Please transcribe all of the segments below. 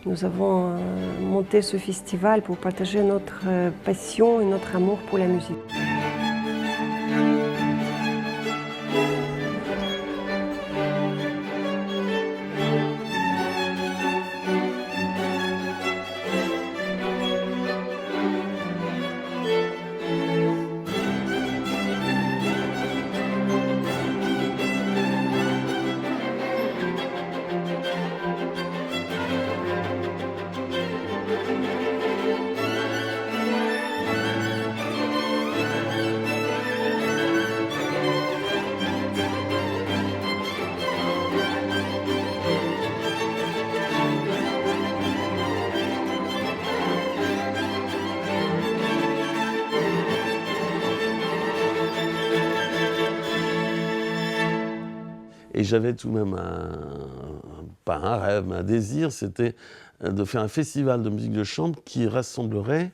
Nous avons monté ce festival pour partager notre passion et notre amour pour la musique. Et j'avais tout de même pas un rêve, mais un désir, c'était de faire un festival de musique de chambre qui rassemblerait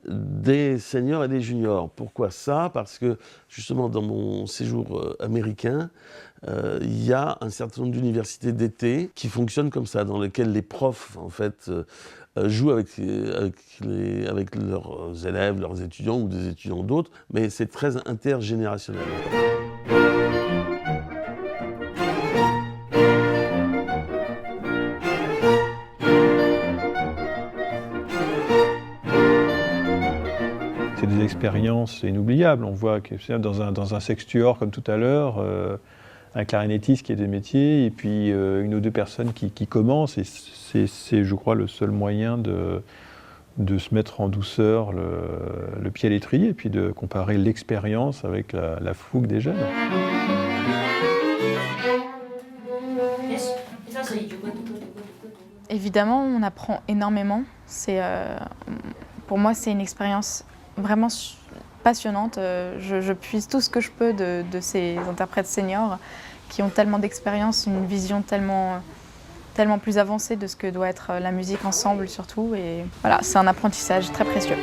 des seniors et des juniors. Pourquoi ça? Parce que justement dans mon séjour américain, il y a un certain nombre d'universités d'été qui fonctionnent comme ça, dans lesquelles les profs en fait jouent avec leurs élèves, leurs étudiants ou des étudiants d'autres, mais c'est très intergénérationnel. C'est des expériences inoubliables. On voit que dans un sextuor comme tout à l'heure, un clarinettiste qui est des métiers et puis une ou deux personnes qui commencent. Et c'est, je crois, le seul moyen de se mettre en douceur le pied à l'étrier et puis de comparer l'expérience avec la fougue des jeunes. Évidemment, on apprend énormément. Pour moi, c'est une expérience vraiment passionnante. Je puise tout ce que je peux de ces interprètes seniors qui ont tellement d'expérience, une vision tellement plus avancée de ce que doit être la musique ensemble surtout. Et voilà, c'est un apprentissage très précieux.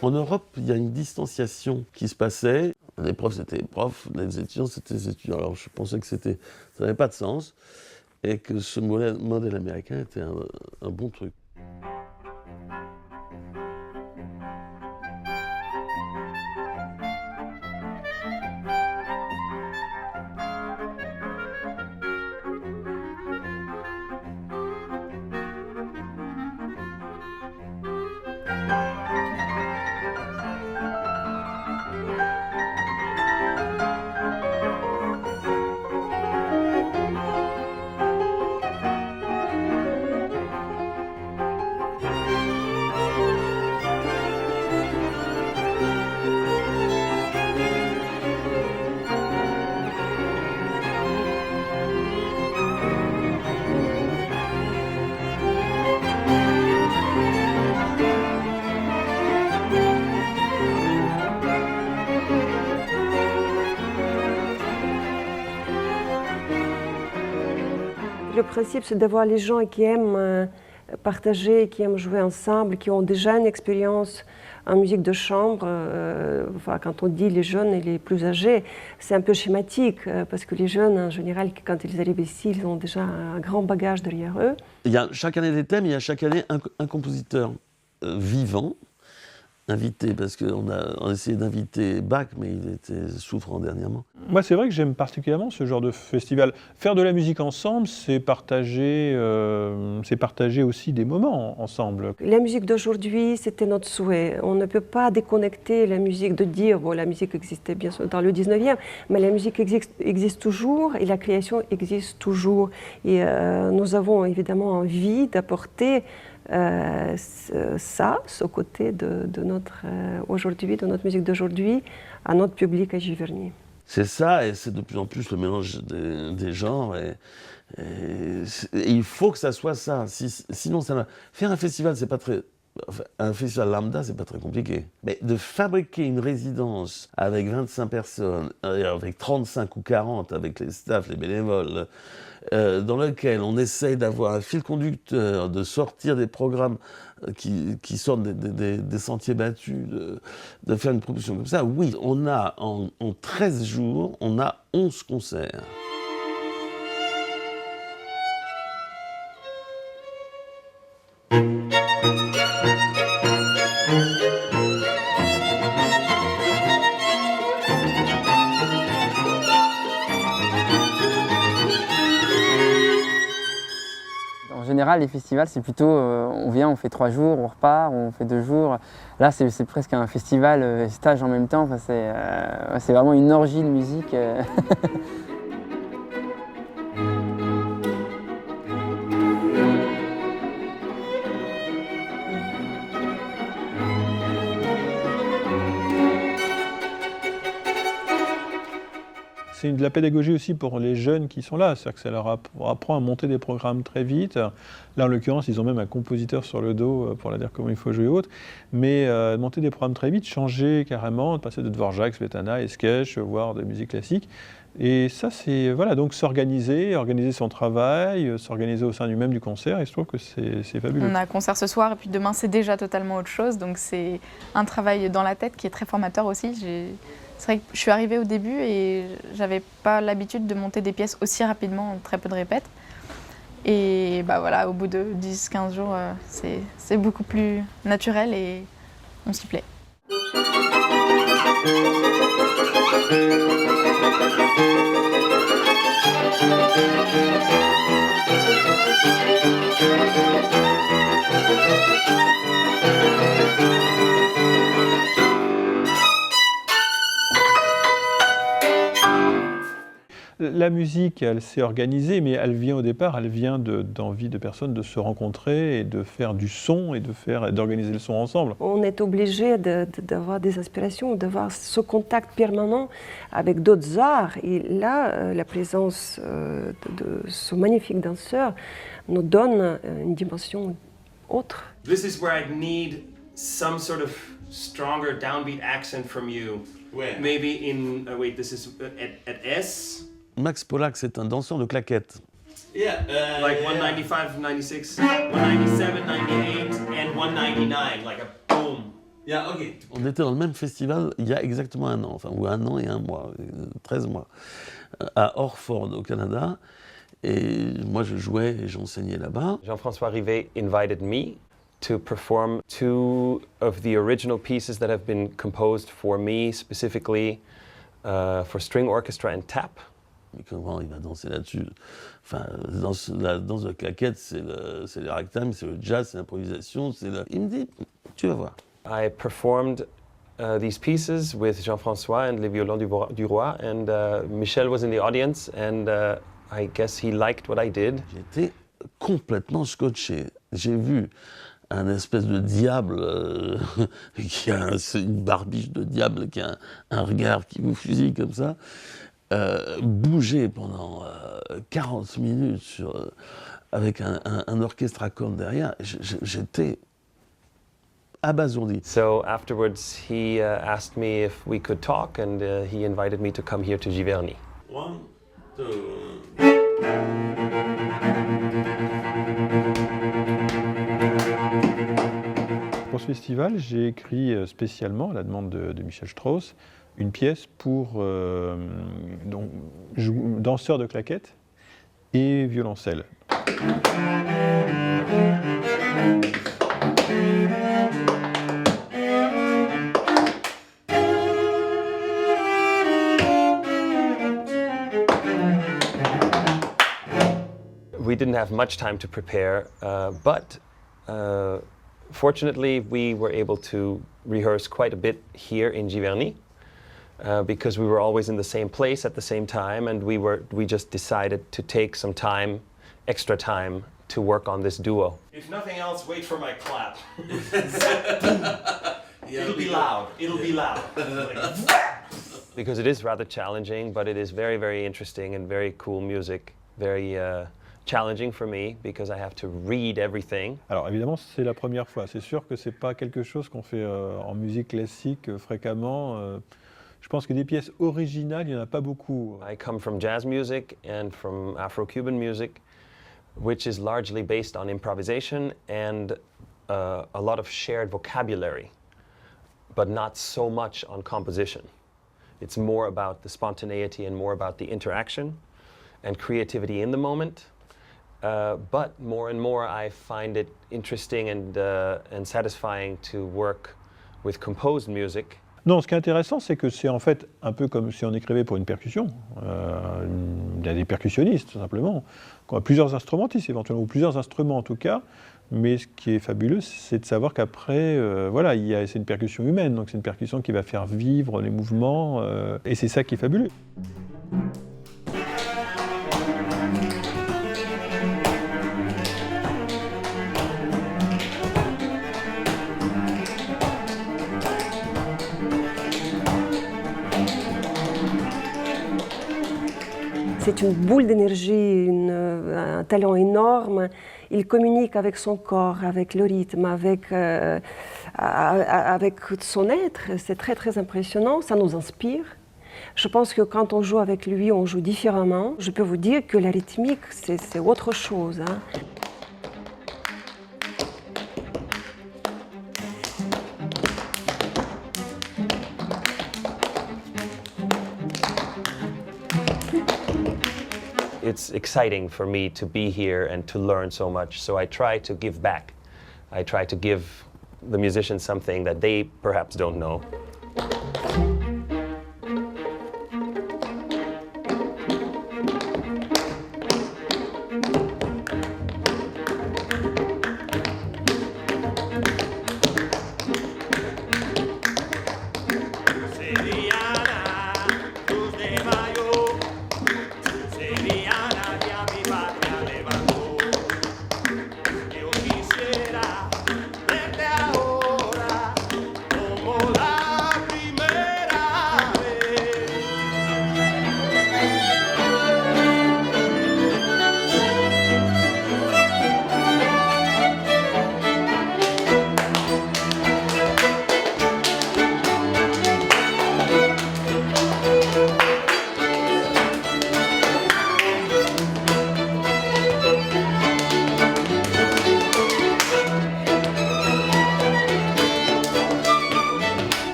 En Europe, il y a une distanciation qui se passait. Les profs, c'était les profs, les étudiants, c'était les étudiants. Alors je pensais que ça n'avait pas de sens et que ce modèle américain était un bon truc. Le principe, c'est d'avoir les gens qui aiment partager, qui aiment jouer ensemble, qui ont déjà une expérience en musique de chambre. Enfin, quand on dit les jeunes et les plus âgés, c'est un peu schématique, parce que les jeunes, en général, quand ils arrivent ici, ils ont déjà un grand bagage derrière eux. Il y a chaque année des thèmes, il y a chaque année un compositeur vivant, invité, parce qu'on a essayé d'inviter Bach, mais il était souffrant dernièrement. Moi, c'est vrai que j'aime particulièrement ce genre de festival. Faire de la musique ensemble, c'est partager aussi des moments ensemble. La musique d'aujourd'hui, c'était notre souhait. On ne peut pas déconnecter la musique de dire, bon, la musique existait bien sûr dans le 19e, mais la musique existe toujours et la création existe toujours. Et nous avons évidemment envie d'apporter ce côté de notre musique d'aujourd'hui à notre public à Giverny. C'est ça, et c'est de plus en plus le mélange des genres. Et il faut que ça soit ça. Sinon, faire un festival, c'est pas très Enfin, un festival lambda, c'est pas très compliqué. Mais de fabriquer une résidence avec 25 personnes, avec 35 ou 40, avec les staffs, les bénévoles, dans lequel on essaye d'avoir un fil conducteur, de sortir des programmes qui sortent des sentiers battus, de faire une proposition comme ça, oui, on a en 13 jours, on a 11 concerts. En général, les festivals, c'est plutôt, on vient, on fait 3 jours, on repart, on fait 2 jours. Là, c'est presque un festival stage en même temps. Enfin, c'est vraiment une orgie de musique. C'est de la pédagogie aussi pour les jeunes qui sont là, c'est-à-dire que ça leur apprend à monter des programmes très vite. Là, en l'occurrence, ils ont même un compositeur sur le dos pour leur dire comment il faut jouer autre. Mais monter des programmes très vite, changer carrément, de passer de Dvorak, Smetana, Esquèche, voire de musique classique. Et ça, c'est voilà, donc s'organiser, organiser son travail, s'organiser au sein même du concert, et je trouve que c'est fabuleux. On a un concert ce soir et puis demain c'est déjà totalement autre chose, donc c'est un travail dans la tête qui est très formateur aussi. C'est vrai que je suis arrivée au début et j'avais pas l'habitude de monter des pièces aussi rapidement, très peu de répètes. Et bah voilà, au bout de 10-15 jours, c'est beaucoup plus naturel et on s'y plaît. La musique, elle s'est organisée, mais elle vient au départ, elle vient d'envie de personnes de se rencontrer et de faire du son et d'organiser le son ensemble. On est obligé d'avoir des aspirations, d'avoir ce contact permanent avec d'autres arts. Et là, la présence de ce magnifique danseur nous donne une dimension autre. This is where I need some sort of stronger downbeat accent from you. Where? Maybe in, wait, this is at S? Max Pollack, c'est un danseur de claquettes. Yeah. Like 195, 96, 197, 98, and 199, like a boom. Yeah, okay. On était dans le même festival il y a exactement un an, enfin, ou un an et un mois, 13 mois, à Orford, au Canada. Et moi, je jouais et j'enseignais là-bas. Jean-François Rivet invited me to perform 2 of the original pieces that have been composed for me, specifically for string orchestra and tap. Mais comment il va danser là-dessus? Enfin, la danse de claquettes, c'est le ragtime, c'est le jazz, c'est l'improvisation, Il me dit, tu vas voir. I performed these pieces with Jean-François and les violons du roi, and Michel was in the audience, and I guess he liked what I did. J'étais complètement scotché. J'ai vu un espèce de diable qui a une barbiche de diable, qui a un regard qui vous fusille comme ça, bouger pendant 40 minutes avec un orchestre à cordes derrière. J'étais abasourdi. So afterwards he asked me if we could talk, and he invited me to come here to Giverny. 1, 2... Pour ce festival, j'ai écrit spécialement, à la demande de Michel Strauss, une pièce pour danseur de claquettes et violoncelle. We didn't have much time to prepare, but fortunately we were able to rehearse quite a bit here in Giverny. Because we were always in the same place at the same time, and we just decided to take some time, extra time, to work on this duo. If nothing else, wait for my clap. It'll be loud. It'll be loud. Because it is rather challenging, but it is very, very interesting and very cool music, very challenging for me because I have to read everything. Alors évidemment, c'est la première fois. C'est sûr que c'est pas quelque chose qu'on fait en musique classique fréquemment. Je pense que des pièces originales, il n'y en a pas beaucoup. I come from jazz music and from Afro-Cuban music, which is largely based on improvisation and a lot of shared vocabulary, but not so much on composition. It's more about the spontaneity and more about the interaction and creativity in the moment. But more and more I find it interesting and satisfying to work with composed music. Non, ce qui est intéressant, c'est que c'est en fait un peu comme si on écrivait pour une percussion. Il y a des percussionnistes, tout simplement, qui ont plusieurs instrumentistes éventuellement, ou plusieurs instruments en tout cas. Mais ce qui est fabuleux, c'est de savoir qu'après, voilà, c'est une percussion humaine, donc c'est une percussion qui va faire vivre les mouvements, et c'est ça qui est fabuleux. C'est une boule d'énergie, un talent énorme. Il communique avec son corps, avec le rythme, avec son être. C'est très très impressionnant, ça nous inspire. Je pense que quand on joue avec lui, on joue différemment. Je peux vous dire que la rythmique, c'est autre chose. Hein. It's exciting for me to be here and to learn so much, so I try to give back. I try to give the musicians something that they perhaps don't know.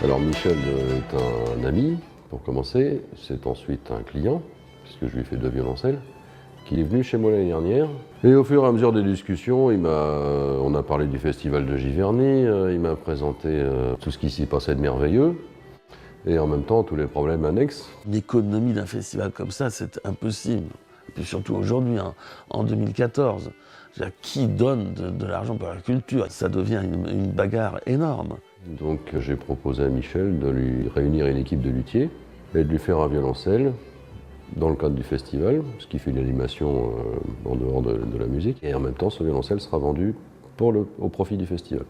Alors Michel est un ami, pour commencer, c'est ensuite un client, puisque je lui ai fait 2 violoncelles, qui est venu chez moi l'année dernière. Et au fur et à mesure des discussions, on a parlé du festival de Giverny, il m'a présenté tout ce qui s'y passait de merveilleux, et en même temps tous les problèmes annexes. L'économie d'un festival comme ça, c'est impossible. Et puis surtout aujourd'hui, hein, en 2014. Qui donne de l'argent pour la culture? Ça devient une bagarre énorme. Donc j'ai proposé à Michel de lui réunir une équipe de luthiers et de lui faire un violoncelle dans le cadre du festival, ce qui fait une animation en dehors de la musique. Et en même temps, ce violoncelle sera vendu au profit du festival.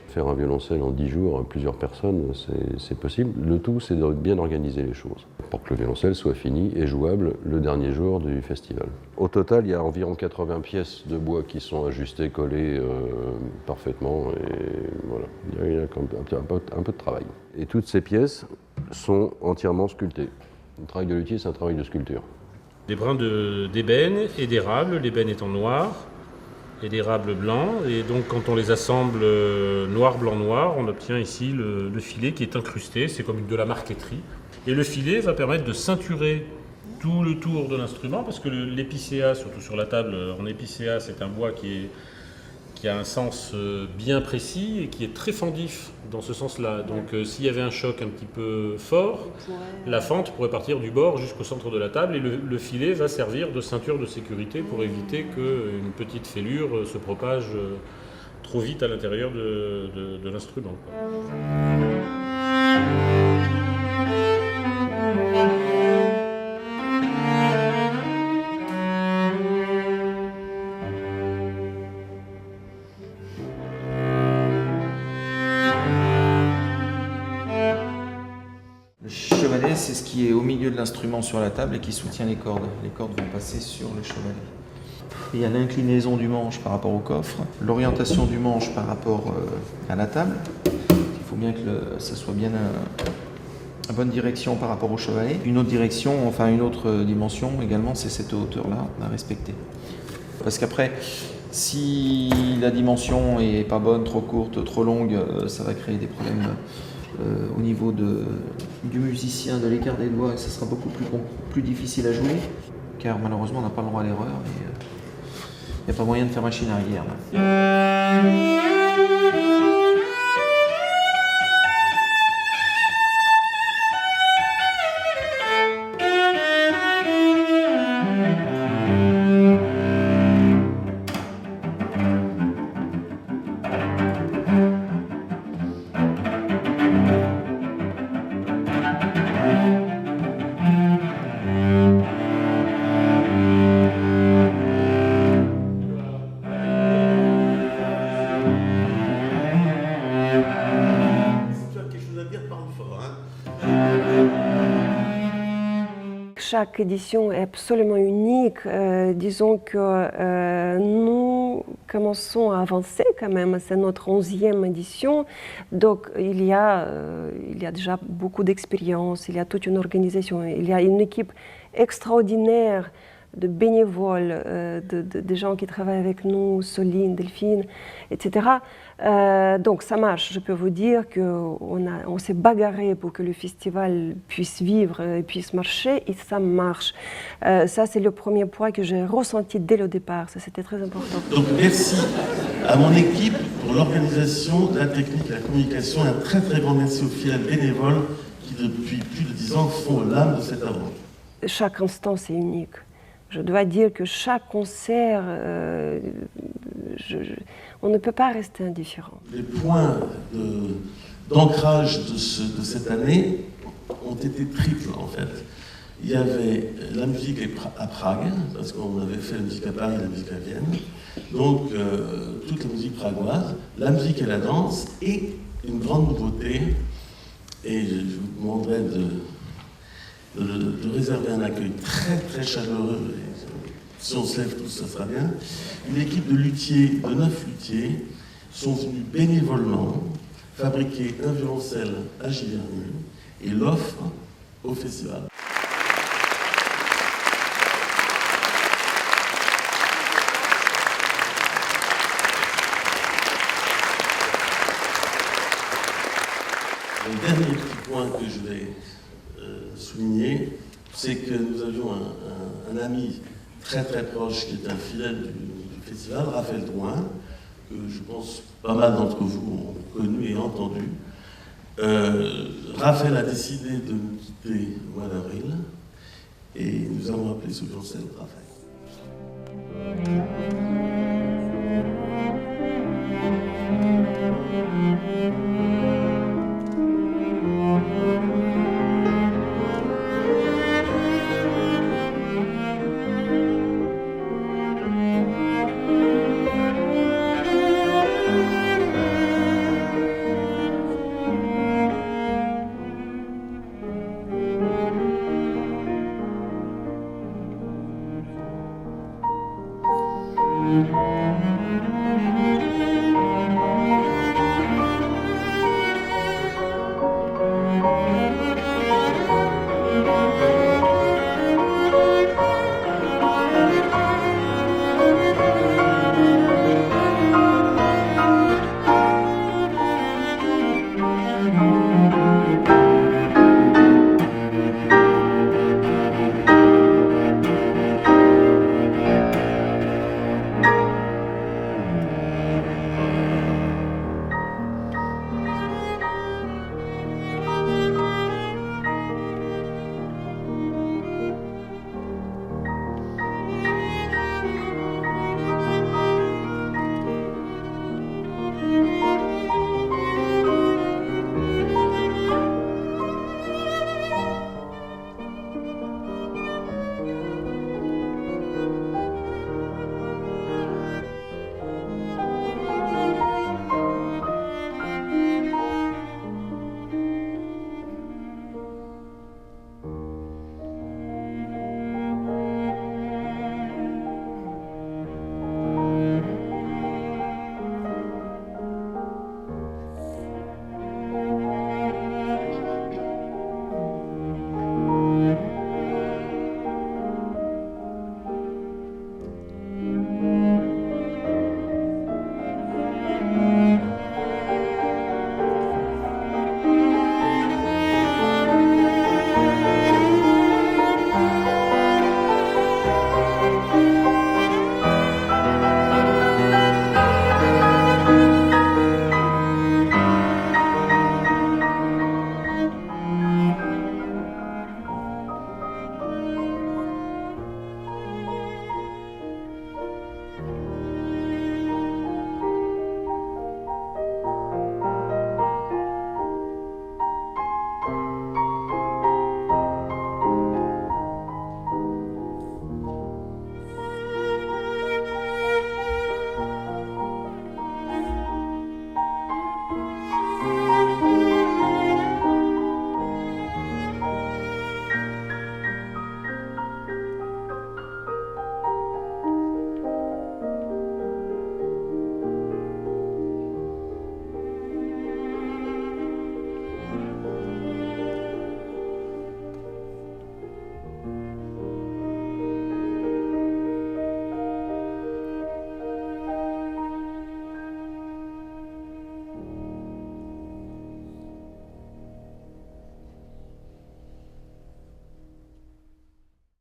Faire un violoncelle en 10 jours à plusieurs personnes, c'est possible. Le tout, c'est de bien organiser les choses pour que le violoncelle soit fini et jouable le dernier jour du festival. Au total, il y a environ 80 pièces de bois qui sont ajustées, collées parfaitement. Et voilà, il y a un peu de travail. Et toutes ces pièces sont entièrement sculptées. Le travail de luthier, c'est un travail de sculpture. Des brins d'ébène et d'érable, l'ébène étant noir et l'érable blanc. Et donc quand on les assemble noir, blanc, noir, on obtient ici le filet qui est incrusté, c'est comme de la marqueterie. Et le filet va permettre de ceinturer tout le tour de l'instrument, parce que l'épicéa, surtout sur la table en épicéa, c'est un bois qui a un sens bien précis et qui est très fendif dans ce sens-là. Donc s'il y avait un choc un petit peu fort, la fente pourrait partir du bord jusqu'au centre de la table, et le filet va servir de ceinture de sécurité pour éviter qu'une petite fêlure se propage trop vite à l'intérieur de l'instrument. qui est au milieu de l'instrument sur la table et qui soutient les cordes. Les cordes vont passer sur le chevalet. Il y a l'inclinaison du manche par rapport au coffre, l'orientation du manche par rapport à la table. Il faut bien que ça soit bien à bonne direction par rapport au chevalet. Une autre direction, enfin une autre dimension également, c'est cette hauteur-là à respecter. Parce qu'après, si la dimension est pas bonne, trop courte, trop longue, ça va créer des problèmes au niveau du musicien, de l'écart des doigts, et ça sera beaucoup plus difficile à jouer, car malheureusement on n'a pas le droit à l'erreur, et il n'y a pas moyen de faire machine arrière. Là. Chaque édition est absolument unique. Disons que nous commençons à avancer quand même. C'est notre 11e édition. Donc il y a déjà beaucoup d'expérience, il y a toute une organisation, il y a une équipe extraordinaire de bénévoles, de gens qui travaillent avec nous, Soline, Delphine, etc. Donc ça marche, je peux vous dire qu'on s'est bagarré pour que le festival puisse vivre et puisse marcher, et ça marche. Ça, c'est le premier point que j'ai ressenti dès le départ, ça c'était très important. Donc merci à mon équipe pour l'organisation, la technique, la communication, un très très grand merci aux fidèles bénévoles qui depuis plus de 10 ans font l'âme de cette aventure. Chaque instant c'est unique. Je dois dire que chaque concert, on ne peut pas rester indifférent. Les points d'ancrage de cette année ont été triples en fait. Il y avait la musique à Prague, parce qu'on avait fait la musique à Paris et la musique à Vienne. Donc toute la musique pragoise, la musique et la danse, et une grande nouveauté, et je vous demanderai de réserver un accueil très très chaleureux. Si on se lève tous, ça sera bien. Une équipe de luthiers, de 9 luthiers, sont venus bénévolement fabriquer un violoncelle à Giverny et l'offrent au festival. Le dernier petit point que je vais souligner, c'est que nous avions un ami très très proche qui est un fidèle du festival, Raphaël Drouin, que je pense pas mal d'entre vous ont connu et entendu. Raphaël a décidé de nous quitter au mois d'avril et nous avons appelé ce violoncelle Raphaël.